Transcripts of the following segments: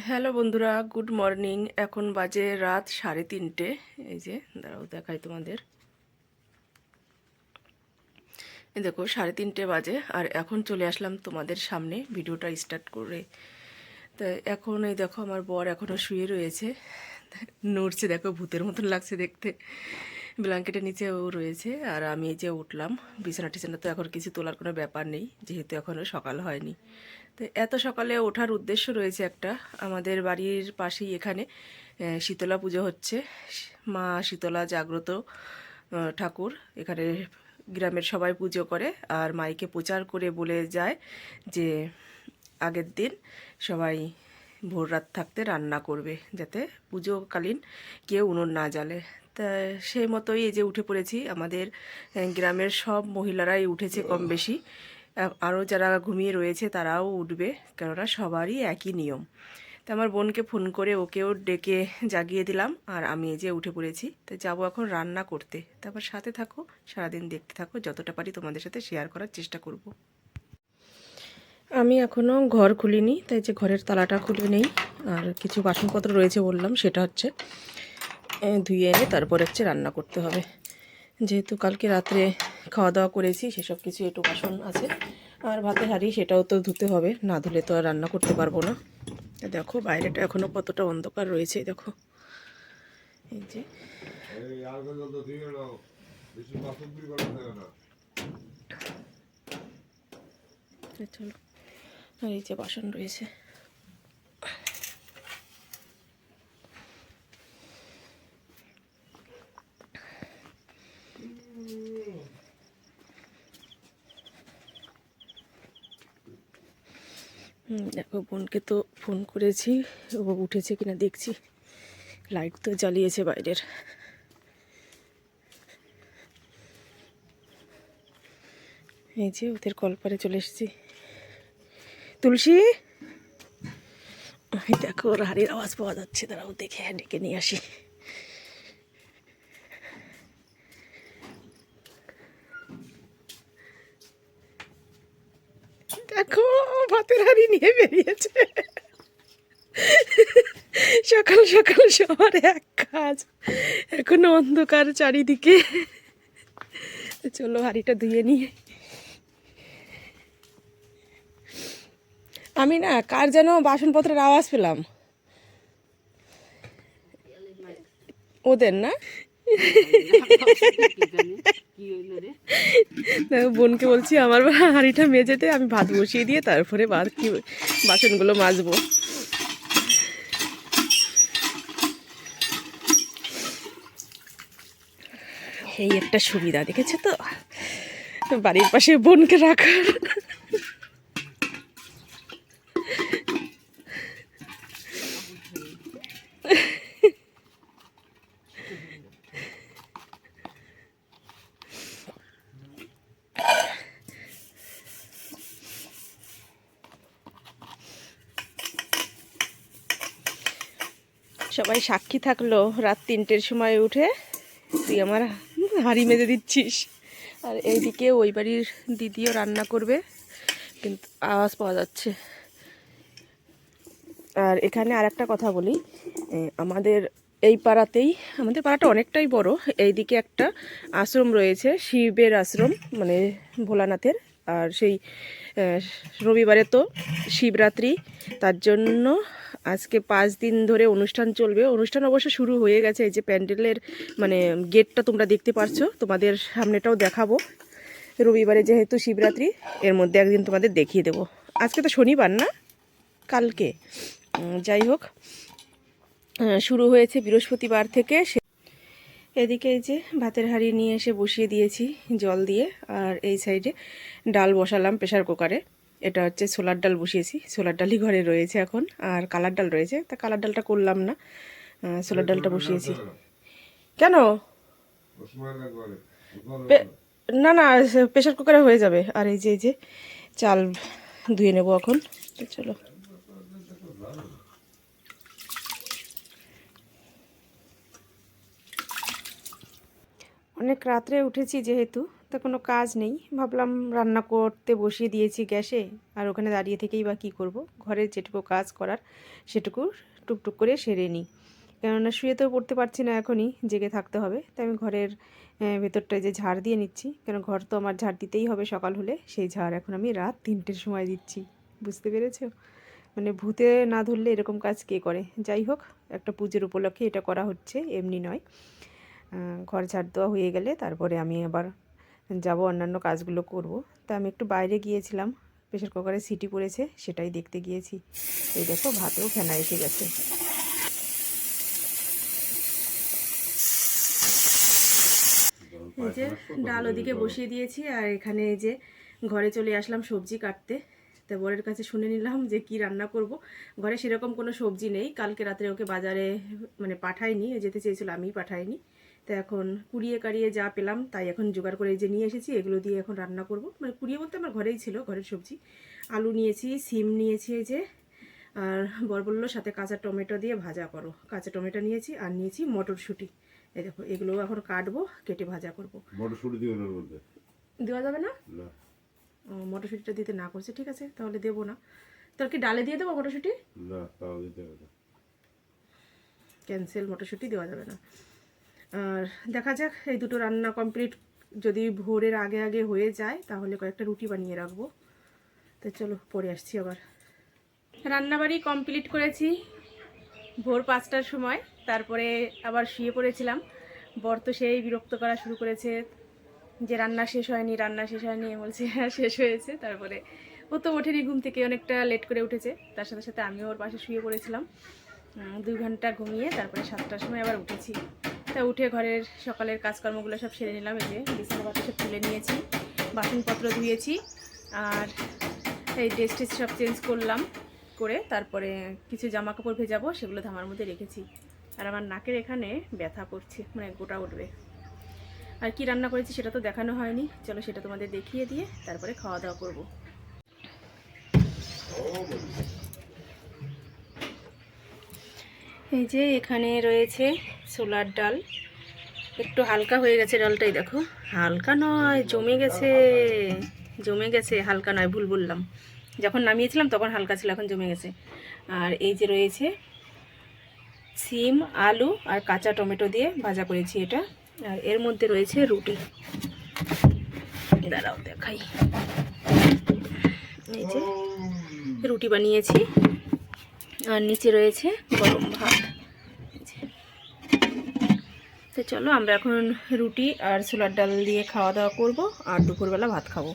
Hello বন্ধুরা, good morning. এখন বাজে রাত 3:30। এই যে দাঁড়াও দেখাই তোমাদের। এই দেখো 3:30 বাজে আর এখন চলে আসলাম তোমাদের সামনে ভিডিওটা স্টার্ট করে। তো এখন এই দেখো আমার বর এখনও শুয়ে রয়েছে, নড়ছে, দেখো ভূতের মতন লাগছে দেখতে। ব্ল্যাঙ্কেটের নিচে ও রয়েছে আর আমি এই যে উঠলাম। বিছানা টিছানা তো এখন কিছু তোলার কোনো ব্যাপার নেই, যেহেতু এখনও সকাল হয়নি। তো এত সকালে ওঠার উদ্দেশ্য রয়েছে একটা। আমাদের বাড়ির পাশেই এখানে শীতলা পুজো হচ্ছে। মা শীতলা জাগ্রত ঠাকুর এখানে গ্রামের সবাই পুজো করে আর মাইকে প্রচার করে বলে যায় যে আগের দিন সবাই ভোর রাত থাকতে রান্না করবে, যাতে পুজোকালীন কেউ উনুন না জ্বালে। তা সেই মতোই এই যে উঠে পড়েছি। আমাদের গ্রামের সব মহিলারাই উঠেছে কম বেশি, আরও যারা ঘুমিয়ে রয়েছে তারাও উঠবে, কেননা সবারই একই নিয়ম। তো আমার বোনকে ফোন করে ওকেও ডেকে জাগিয়ে দিলাম আর আমি এই যে উঠে পড়েছি। তো যাবো এখন রান্না করতে। তারপর সাথে থাকো, সারাদিন দেখতে থাকো, যতটা পারি তোমাদের সাথে শেয়ার করার চেষ্টা করব। আমি এখনও ঘর খুলিনি, তাই যে ঘরের তালাটা খুলে নেই। আর কিছু বাসনপত্র রয়েছে বললাম, সেটা হচ্ছে ধুয়ে এনে তারপর হচ্ছে রান্না করতে হবে। যেহেতু কালকে রাত্রে খাওয়া দাওয়া করেছি, সেসব কিছু একটু বাসন আছে। আর ভাতের হাঁড়ি, সেটাও তো ধুতে হবে, না ধুলে তো আর রান্না করতে পারবো না। দেখো বাইরেটা এখনও কতটা অন্ধকার রয়েছে, দেখো এই যে। চলো, আর এই যে বাসন রয়েছে। দেখো বোনকে তো ফোন করেছি, ও উঠেছে কিনা দেখছি। লাইট তো জ্বালিয়েছে বাইরের। এই যে ওদের কলপারে চলে এসেছি। তুলসী, দেখো ওর হাড়ির আওয়াজ পাওয়া যাচ্ছে, দাঁড়াও দেখে ডেকে নিয়ে আসি। দেখো ভাতের হাড়ি নিয়ে বেরিয়েছে। সকাল সকাল সবার এক কাজ, এখনো অন্ধকার চারিদিকে। চলো হাড়িটা ধুয়ে নিয়ে। আমি না কার যেন বাসনপত্রের আওয়াজ পেলাম, ওদের না। বোনকে বলছি আমার হাঁড়িটা মেজেতে, আমি ভাত বসিয়ে দিয়ে তারপরে বাসনগুলো মাজবো। এই একটা সুবিধা, দেখেছো তো বাড়ির পাশে বোনকে রাখার। সবাই সাক্ষী থাকলো, রাত 3টের সময় উঠে তুই আমার হাঁড়ি মেজে দিচ্ছিস। আর এইদিকে ওই বাড়ির দিদিও রান্না করবে, কিন্তু আওয়াজ পাওয়া যাচ্ছে। আর এখানে আর একটা কথা বলি, আমাদের এই পাড়াতেই, আমাদের পাড়াটা অনেকটাই বড়, এইদিকে একটা আশ্রম রয়েছে, শিবের আশ্রম, মানে ভোলানাথের। আর সেই রবিবারে তো শিবরাত্রি, তার জন্য আজকে 5 দিন ধরে অনুষ্ঠান চলবে। অনুষ্ঠান অবশ্য শুরু হয়ে গেছে, এই যে প্যান্ডেলের মানে গেটটা তোমরা দেখতে পাচ্ছ, তোমাদের সামনেটাও দেখাবো। রবিবারে যেহেতু শিবরাত্রি, এর মধ্যে একদিন তোমাদের দেখিয়ে দেবো। আজকে তো শনিবার না, কালকে। যাই হোক, শুরু হয়েছে বৃহস্পতিবার থেকে। এদিকে এই যে ভাতের হাঁড়ি নিয়ে এসে বসিয়ে দিয়েছি জল দিয়ে, আর এই সাইডে ডাল বসালাম প্রেশার কুকারে। এটা হচ্ছে ছোলার ডাল বসিয়েছি, ছোলার ডালই ঘরে রয়েছে এখন, আর কালার ডাল রয়েছে, তা কালার ডালটা করলাম না, ছোলার ডালটা বসিয়েছি। কেন? না না, প্রেশার কুকারে হয়ে যাবে। আর এই যে চাল ধুয়ে নেব এখন। তো চলো। অনেক রাত্রে উঠেছি যেহেতু, তা কোনো কাজ নেই, ভাবলাম রান্না করতে বসিয়ে দিয়েছি গ্যাসে, আর ওখানে দাঁড়িয়ে থেকেই বা কী করব, ঘরের যেটুকু কাজ করার সেটুকু টুকটুক করে সেরে নিই। কেননা শুয়ে তো পড়তে পারছি না, এখনই জেগে থাকতে হবে। তাই আমি ঘরের ভেতরটায় যে ঝাড় দিয়ে নিচ্ছি, কেন ঘর তো আমার ঝাড় দিতেই হবে সকাল হলে, সেই ঝাড় এখন আমি রাত 3টের সময় দিচ্ছি। বুঝতে পেরেছো? মানে ভূতে না ধরলে এরকম কাজ কে করে। যাই হোক, একটা পুজোর উপলক্ষে এটা করা হচ্ছে, এমনি নয়। ঘর ঝাড় দেওয়া হয়ে গেলে তারপরে আমি আবার যাব অন্যান্য কাজগুলো করব। তা আমি একটু বাইরে গিয়েছিলাম, প্রেশার কুকারে সিটি পড়েছে সেটাই দেখতে গিয়েছি। এই দেখো ভাতেও ফেনা এসে গেছে। এই যে ডাল ওদিকে বসিয়ে দিয়েছি, আর এখানে এই যে ঘরে চলে আসলাম সবজি কাটতে। তা বরের কাছে শুনে নিলাম যে কি রান্না করব। ঘরে সেরকম কোনো সবজি নেই, কালকে রাত্রে ওকে বাজারে মানে পাঠাইনি, যেতে চেয়েছিল আমিই পাঠাইনি। তো এখন কুড়িয়ে কাড়িয়ে যা পেলাম তাই এখন জোগাড় করে যে নিয়ে এসেছি, এগুলো দিয়ে এখন রান্না করব। মানে কুড়িয়ে বলতে আমার ঘরেই ছিল, ঘরের সবজি। আলু নিয়েছি, সিম নিয়েছি এই যে, আর বর বললো সাথে কাঁচা টমেটো দিয়ে ভাজা করো। কাঁচা টমেটো নিয়েছি, আর নিয়েছি মটরশুঁটি। এই দেখো এগুলো এখন কাটবো, কেটে ভাজা করবো। মটরশুঁটি দিও না বলতে দেওয়া যাবে না? না, মটরশুঁটিটা দিতে না করছে, ঠিক আছে তাহলে দেবো না। তোর কি ডালে দিয়ে দেবো মটরশুঁটি? না তাও দিতে হবে না। ক্যান্সেল, মটরশুঁটি দেওয়া যাবে না। আর দেখা যাক, এই দুটো রান্না কমপ্লিট যদি ভোরের আগে আগে হয়ে যায় তাহলে কয়েকটা রুটি বানিয়ে রাখবো। তো চলো পরে আসছি আবার। রান্নাবাড়ি কমপ্লিট করেছি ভোর 5টার সময়, তারপরে আবার শুয়ে পড়েছিলাম। বর তো সেই বিরক্ত করা শুরু করেছে যে রান্না শেষ হয়নি, রান্না শেষ হয়নি। বলছে হ্যাঁ শেষ হয়েছে। তারপরে ও তো ওঠেনি ঘুম থেকে, অনেকটা লেট করে উঠেছে। তার সাথে সাথে আমিও ওর পাশে শুয়ে পড়েছিলাম। 2 ঘন্টা ঘুমিয়ে তারপরে 7টার সময় আবার উঠেছি। তা উঠে ঘরের সকালের কাজকর্মগুলো সব সেরে নিলাম। এই যে বিছানা পাতা সব তুলে নিয়েছি, বাসনপত্র ধুয়েছি, আর এই ড্রেস টেস সব চেঞ্জ করলাম। করে তারপরে কিছু জামা কাপড় ভেজাবো, সেগুলো ধামার মধ্যে রেখেছি। আর আমার নাকের এখানে ব্যথা করছে, মানে গোটা উঠবে। আর কি রান্না করেছি সেটা তো দেখানো হয়নি, চলো সেটা তোমাদের দেখিয়ে দিয়ে তারপরে খাওয়া দাওয়া করব। এই যে এখানে রয়েছে ছোলার ডাল, একটু হালকা হয়ে গেছে ডালটাই, দেখো হালকা নয়, জমে গেছে, জমে গেছে, হালকা নয়, ভুল বললাম। যখন নামিয়েছিলাম তখন হালকা ছিল, এখন জমে গেছে। আর এই যে রয়েছে সিম, আলু আর কাঁচা টমেটো দিয়ে ভাজা করেছি এটা। আর এর মধ্যে রয়েছে রুটি, দাঁড়াও দেখাই। এই যে রুটি বানিয়েছি, আর নিচে রয়েছে গরম ভাত। তো চলো আমরা এখন রুটি আর ছোলার ডাল দিয়ে খাওয়া দাওয়া করব, আর দুপুরবেলা ভাত খাবো।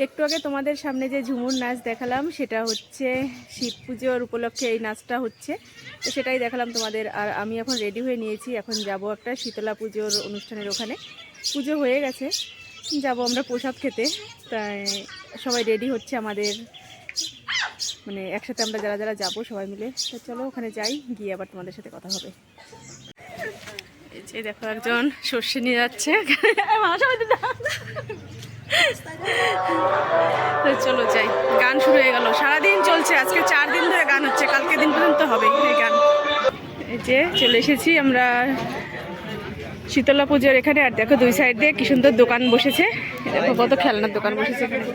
একটু আগে তোমাদের সামনে যে ঝুমুর নাচ দেখালাম সেটা হচ্ছে শিব পুজোর উপলক্ষে এই নাচটা হচ্ছে, তো সেটাই দেখালাম তোমাদের। আর আমি এখন রেডি হয়ে নিয়েছি, এখন যাব একটা শীতলা পুজোর অনুষ্ঠানের ওখানে। পুজো হয়ে গেছে, যাব আমরা প্রসাদ খেতে। তাই সবাই রেডি হচ্ছে আমাদের, মানে একসাথে আমরা যারা যারা যাবো সবাই মিলে। তো চলো ওখানে যাই, গিয়ে আবার তোমাদের সাথে কথা হবে। এই যে দেখো একজন সর্ষে নিয়ে যাচ্ছে। তো চলো যাই। গান শুরু হয়ে গেল, সারাদিন চলছে, আজকে 4 দিন ধরে গান হচ্ছে, কালকে দিন পর্যন্ত হবে এই গান। এই যে চলে এসেছি আমরা শীতলা পুজোর এখানে। আর দেখো 2 সাইড দিয়ে কি সুন্দর দোকান বসেছে, দেখো কত খেলনার দোকান বসেছে এখানে।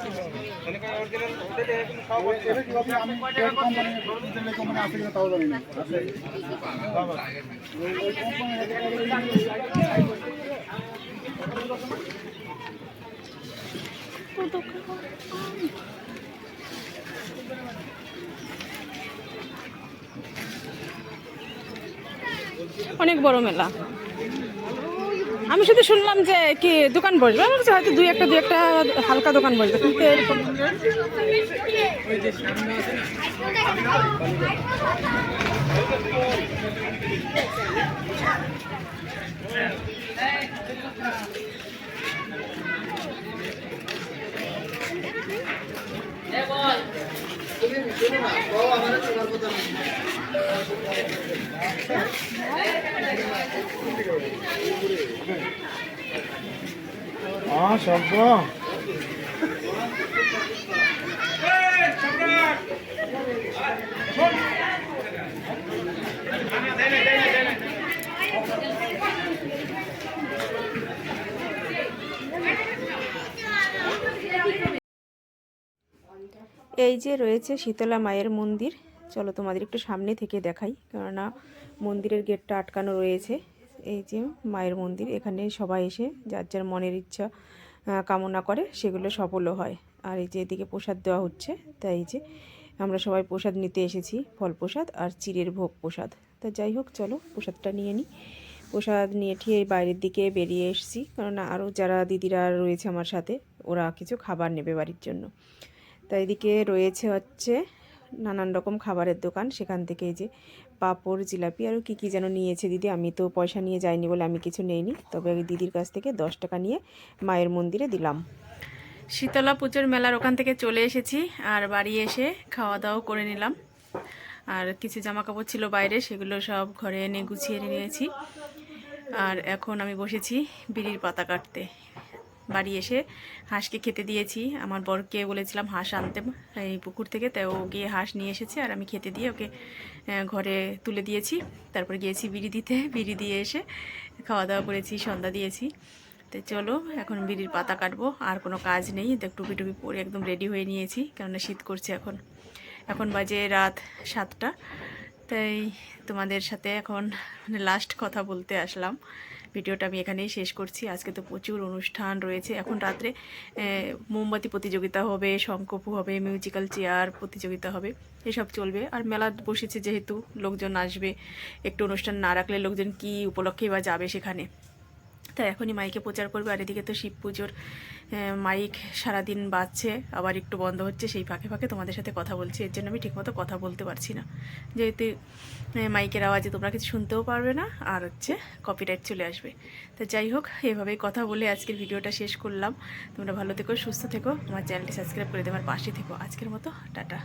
অনেক বড় মেলা। আমি শুধু শুনলাম যে কি দোকান বসবে, আমার কাছে হয়তো দুই একটা হালকা দোকান বসবে, কিন্তু এরকম এই যে রয়েছে শীতলা মায়ের মন্দির। চলো তোমাদের একটু সামনে থেকে দেখাই, কেননা মন্দিরের গেটটা আটকানো রয়েছে। এই যে মায়ের মন্দির, এখানে সবাই এসে যার যার মনের ইচ্ছা কামনা করে, সেগুলো সফলও হয়। আর এই যে এদিকে প্রসাদ দেওয়া হচ্ছে, তাই এই যে আমরা সবাই প্রসাদ নিতে এসেছি, ফল প্রসাদ আর চিড়ের ভোগ প্রসাদ। তা যাই হোক, চলো প্রসাদটা নিয়ে নিই। প্রসাদ নিয়ে ঠিক বাইরের দিকে বেরিয়ে এসেছি, কারণ আরও যারা দিদিরা রয়েছে আমার সাথে, ওরা কিছু খাবার নেবে বাড়ির জন্য। তাই এদিকে রয়েছে হচ্ছে নানান রকম খাবারের দোকান, সেখান থেকে এই যে পাঁপড়, জিলাপি আরও কী যেন নিয়েছে দিদি। আমি তো পয়সা নিয়ে যাইনি বলে আমি কিছু নেইনি, তবে দিদির কাছ থেকে 10 টাকা নিয়ে মায়ের মন্দিরে দিলাম। শীতলা পুজোর মেলার ওখান থেকে চলে এসেছি, আর বাড়ি এসে খাওয়া দাওয়া করে নিলাম। আর কিছু জামা কাপড় ছিল বাইরে, সেগুলো সব ঘরে এনে গুছিয়ে নিয়েছি। আর এখন আমি বসেছি বিড়ির পাতা কাটতে। বাড়ি এসে হাঁসকে খেতে দিয়েছি। আমার বরকে বলেছিলাম হাঁস আনতে এই পুকুর থেকে, তাই ও গিয়ে হাঁস নিয়ে এসেছে, আর আমি খেতে দিয়ে ওকে ঘরে তুলে দিয়েছি। তারপরে গিয়েছি বিড়ি দিতে, বিড়ি দিয়ে এসে খাওয়া দাওয়া করেছি, সন্ধ্যা দিয়েছি। তো চলো এখন বিড়ির পাতা কাটবো, আর কোনো কাজ নেই। দেখ টুপি টুপি পরে একদম রেডি হয়ে নিয়েছি, কেননা শীত করছে। এখন বাজে রাত 7টা। তাই তোমাদের সাথে এখন লাস্ট কথা বলতে আসলাম। ভিডিওটা আমি এখানেই শেষ করছি। আজকে তো প্রচুর অনুষ্ঠান রয়েছে। এখন রাত্রে মোমবাতি প্রতিযোগিতা হবে, শঙ্খপু হবে, মিউজিক্যাল চেয়ার প্রতিযোগিতা হবে, এসব চলবে। আর মেলা বসেছে যেহেতু, লোকজন আসবে, একটু অনুষ্ঠান না রাখলে লোকজন কি উপলক্ষেই বা যাবে সেখানে। তাই এখনই মাইকে প্রচার করবে। আর এদিকে তো শিব পুজোর মাইক সারাদিন বাজছে, আবার একটু বন্ধ হচ্ছে, সেই ফাঁকে ফাঁকে তোমাদের সাথে কথা বলছি। এর জন্য আমি ঠিকমতো কথা বলতে পারছি না, যেহেতু মাইকের আওয়াজে তোমরা কিছু শুনতেও পারবে না, আর হচ্ছে কপিরাইট চলে আসবে। তো যাই হোক, এভাবেই কথা বলে আজকের ভিডিওটা শেষ করলাম। তোমরা ভালো থেকো, সুস্থ থেকো, আমার চ্যানেলটি সাবস্ক্রাইব করে দেওয়ার পাশে থেকো। আজকের মতো টাটা।